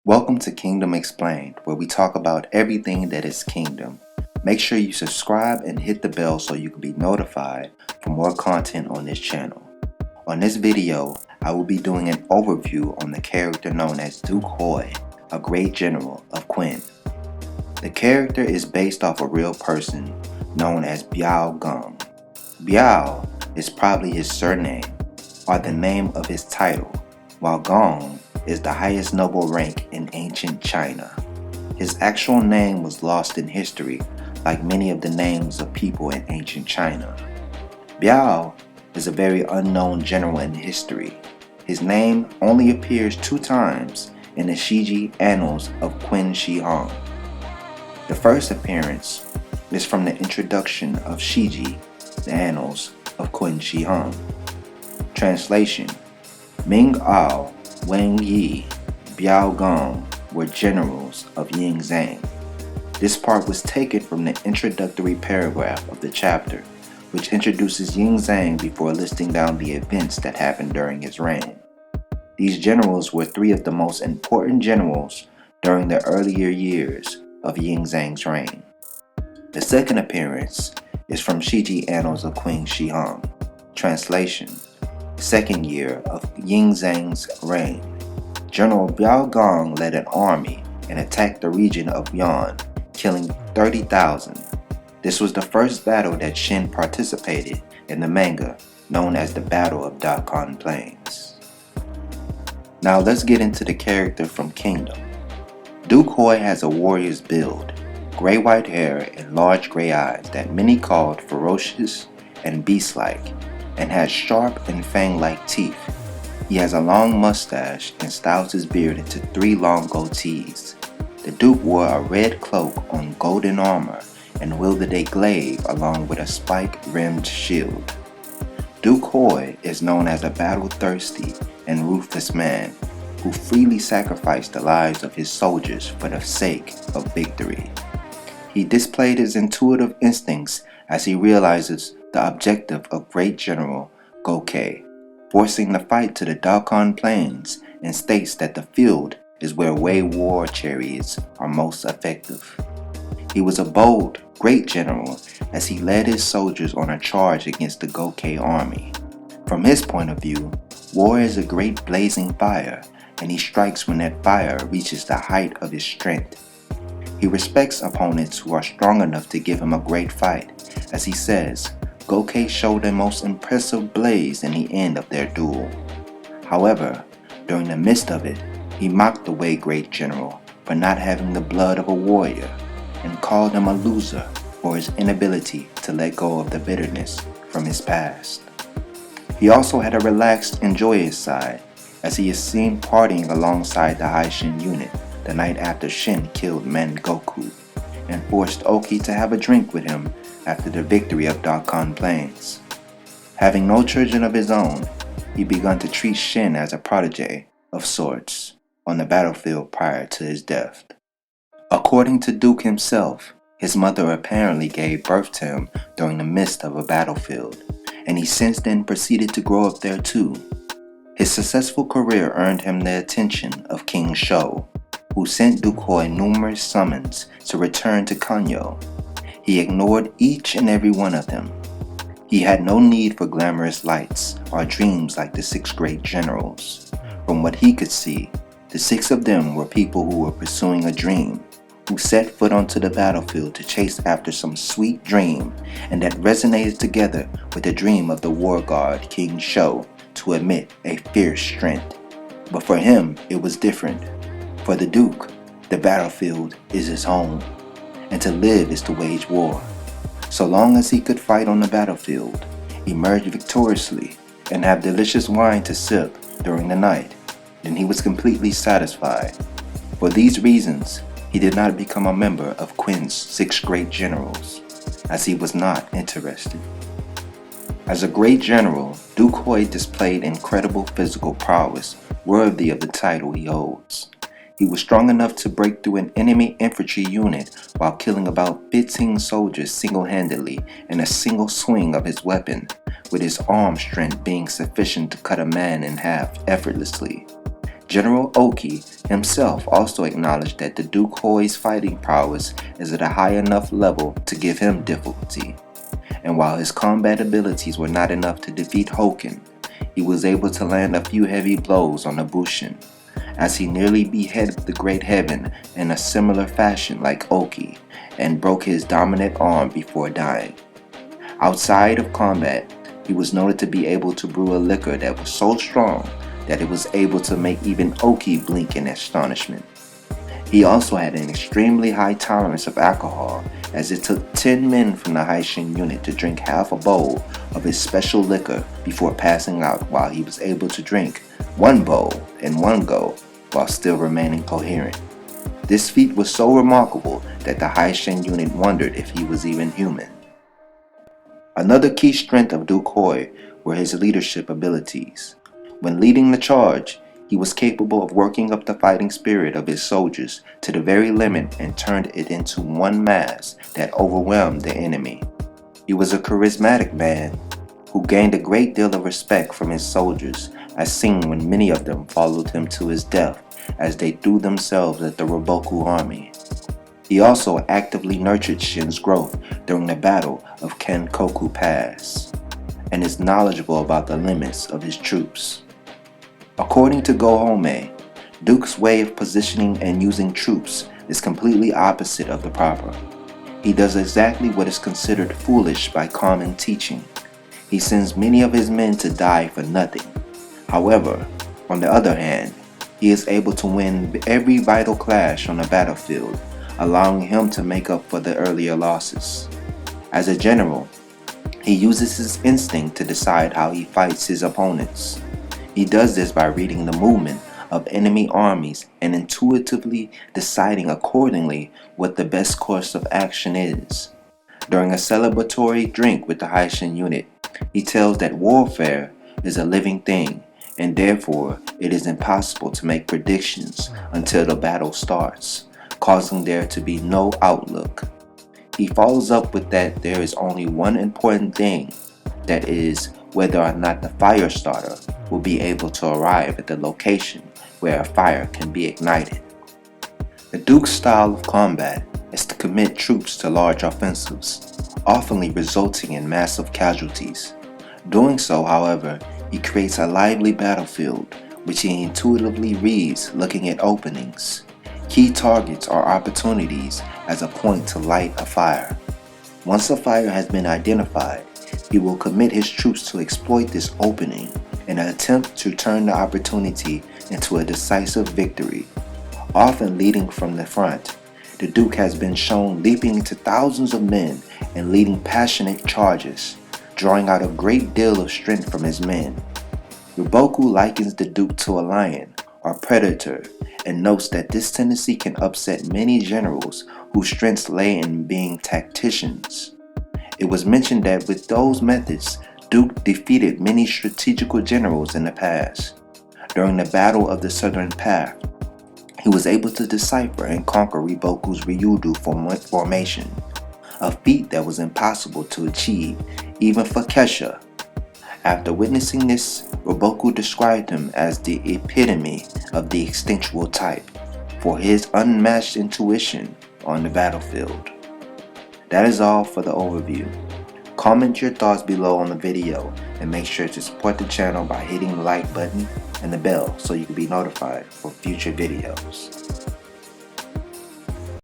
Welcome to Kingdom Explained, where we talk about everything that is kingdom. Make sure you subscribe and hit the bell so you can be notified for more content on this channel. On this video, I will be doing an overview on the character known as Duke Hyou, a great general of Qin. The character is based off a real person known as Biao Gong. Biao is probably his surname or the name of his title, while Gong is the highest noble rank in ancient China. His actual name was lost in history, like many of the names of people in ancient China. Biao is a very unknown general in history. His name only appears 2 times in the Shiji Annals of Qin Shi Huang. The first appearance is from the introduction of Shiji, the Annals of Qin Shi Huang. Translation: Ming Ao, Wang Yi, Biao Gong were generals of Yingzhang. This part was taken from the introductory paragraph of the chapter, which introduces Yingzhang before listing down the events that happened during his reign. These generals were 3 of the most important generals during the earlier years of Yingzhang's reign. The second appearance is from Shiji Annals of Qin Shi Huang. Translation: Second year of Yingzhang's reign. General Biao Gong led an army and attacked the region of Yan, killing 30,000. This was the first battle that Shin participated in the manga, known as the Battle of Dakon Plains. Now let's get into the character from Kingdom. Duke Hyou has a warrior's build, gray white hair and large gray eyes that many called ferocious and beast-like, and has sharp and fang-like teeth. He has a long mustache and styles his beard into 3 long goatees. The Duke wore a red cloak on golden armor and wielded a glaive along with a spike-rimmed shield. Duke Hyou is known as a battle-thirsty and ruthless man who freely sacrificed the lives of his soldiers for the sake of victory. He displayed his intuitive instincts as he realizes the objective of great general Gokei, forcing the fight to the Dakon Plains, and states that the field is where Wei war chariots are most effective. He was a bold, great general as he led his soldiers on a charge against the Gokei army. From his point of view, war is a great blazing fire, and he strikes when that fire reaches the height of his strength. He respects opponents who are strong enough to give him a great fight, as he says, Gokei showed a most impressive blaze in the end of their duel. However, during the midst of it, he mocked the Wei great general for not having the blood of a warrior, and called him a loser for his inability to let go of the bitterness from his past. He also had a relaxed and joyous side, as he is seen partying alongside the High Shin unit the night after Shin killed Goku, and forced Oki to have a drink with him after the victory of Dakon Plains. Having no children of his own, he began to treat Shin as a protege of sorts on the battlefield prior to his death. According to Duke himself, his mother apparently gave birth to him during the midst of a battlefield, and he since then proceeded to grow up there too. His successful career earned him the attention of King Shou, who sent Duke Hyou numerous summons to return to Kanyo. He ignored each and every one of them. He had no need for glamorous lights or dreams like the 6 great generals. From what he could see, the 6 of them were people who were pursuing a dream, who set foot onto the battlefield to chase after some sweet dream, and that resonated together with the dream of the war god King Shou to emit a fierce strength. But for him, it was different. For the Duke, the battlefield is his home, and to live is to wage war. So long as he could fight on the battlefield, emerge victoriously, and have delicious wine to sip during the night, then he was completely satisfied. For these reasons, he did not become a member of Qin's 6 great generals, as he was not interested. As a great general, Duke Hyou displayed incredible physical prowess worthy of the title he holds. He was strong enough to break through an enemy infantry unit while killing about 15 soldiers single-handedly in a single swing of his weapon, with his arm strength being sufficient to cut a man in half effortlessly. General Oki himself also acknowledged that the Duke Hyou's fighting prowess is at a high enough level to give him difficulty, and while his combat abilities were not enough to defeat Hoken, he was able to land a few heavy blows on the Bushin, as he nearly beheaded the Great Heaven in a similar fashion like Oki, and broke his dominant arm before dying. Outside of combat, he was noted to be able to brew a liquor that was so strong that it was able to make even Oki blink in astonishment. He also had an extremely high tolerance of alcohol, as it took 10 men from the Haishin unit to drink half a bowl of his special liquor before passing out, while he was able to drink one bowl in one go while still remaining coherent. This feat was so remarkable that the Haishin unit wondered if he was even human. Another key strength of Duke Hyou were his leadership abilities. When leading the charge, he was capable of working up the fighting spirit of his soldiers to the very limit and turned it into one mass that overwhelmed the enemy. He was a charismatic man who gained a great deal of respect from his soldiers, as seen when many of them followed him to his death as they threw themselves at the Roboku army. He also actively nurtured Shin's growth during the Battle of Kenkoku Pass, and is knowledgeable about the limits of his troops. According to Gohome, Duke's way of positioning and using troops is completely opposite of the proper. He does exactly what is considered foolish by common teaching. He sends many of his men to die for nothing. However, on the other hand, he is able to win every vital clash on the battlefield, allowing him to make up for the earlier losses. As a general, he uses his instinct to decide how he fights his opponents. He does this by reading the movement of enemy armies and intuitively deciding accordingly what the best course of action is. During a celebratory drink with the Haishin unit, he tells that warfare is a living thing, and therefore it is impossible to make predictions until the battle starts, causing there to be no outlook. He follows up with that there is only one important thing, that is, whether or not the fire starter will be able to arrive at the location where a fire can be ignited. The Duke's style of combat is to commit troops to large offensives, often resulting in massive casualties. Doing so, however, he creates a lively battlefield, which he intuitively reads looking at openings. Key targets are opportunities as a point to light a fire. Once a fire has been identified, he will commit his troops to exploit this opening in an attempt to turn the opportunity into a decisive victory. Often leading from the front, the Duke has been shown leaping into thousands of men and leading passionate charges, drawing out a great deal of strength from his men. Roboku likens the Duke to a lion or predator, and notes that this tendency can upset many generals whose strengths lay in being tacticians. It was mentioned that with those methods, Duke defeated many strategical generals in the past. During the Battle of the Southern Path, he was able to decipher and conquer Riboku's Ryudu formation, a feat that was impossible to achieve even for Kesha. After witnessing this, Roboku described him as the epitome of the instinctual type for his unmatched intuition on the battlefield. That is all for the overview. Comment your thoughts below on the video and make sure to support the channel by hitting the like button and the bell so you can be notified for future videos.